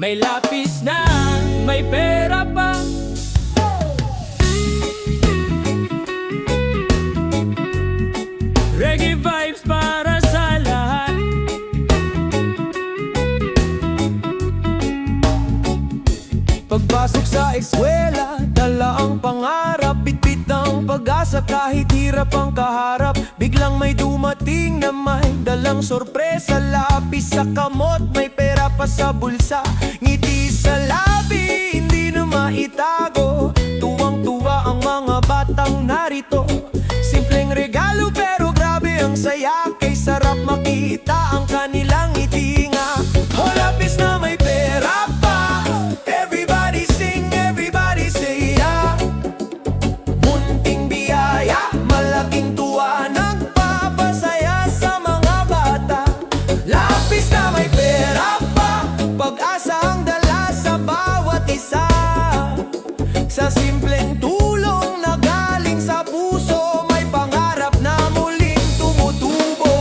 May lapis na, may pera pa. Reggae vibes para sa lahat. Pagpasok sa eskwela, dala ang pangarap. Bitbit ang pag-asa kahit hirap ang kaharap. Biglang may dumating na may dalang sorpresa. Lapis sa kamot, may pera pa sa bulsa. Ngiti sa labi, hindi na maitago. Tuwang-tuwa ang mga batang narito. Simpleng regalo pero grabe ang saya. Kay sarap makita ang kanilang ngiti nga. O lapis na may pera pa. Everybody sing, everybody say yeah. Munting biyaya, malaking tuwa, nagpapasaya sa mga bata. Lapis na may pera pa, pag-asa ang dala sa bawat isa. Sa simpleng tulong na galing sa puso, may pangarap na muling tumutubo.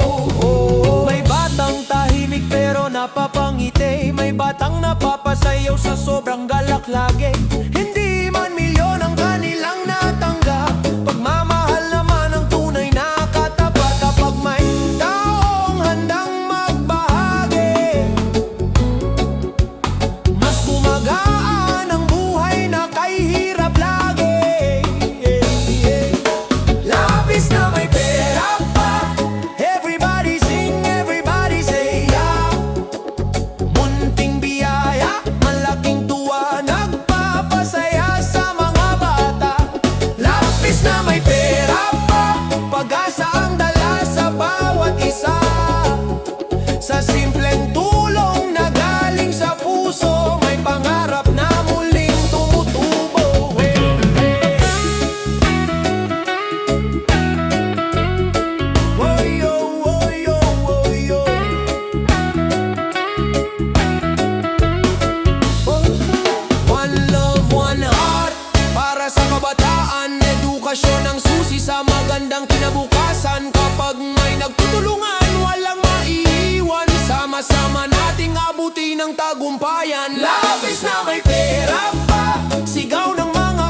May batang tahimik pero napapangiti. May batang napapasayaw sa sobrang galak lagi. Hindi man milyon ang kanilang natanggap, pagmamahal naman ang tunay na katapat. Kapag may taong handang magbahagi, mas gumagaan ang buhay na kay hirap lagi. Lapis na may pera pa. Everybody sing, everybody say yeah. Munting biyaya, malaking tuwa, nagpapasaya sa mga bata. Lapis na may pera pa, pag-asa ang dala sa bawat isa. Sa simpleng tulong na galing sa puso, may pangarap na muling tumutubo. Woyo, woyo, woyo. One love, one heart, para sa kabataan. Edukasyon ang susi sa magandang kinabukasan. Kapag may nagtutulungan, walang maiiwan. Sama-sama nating abutin ang tagumpayan. Lapis na may pera pa, sigaw ng mga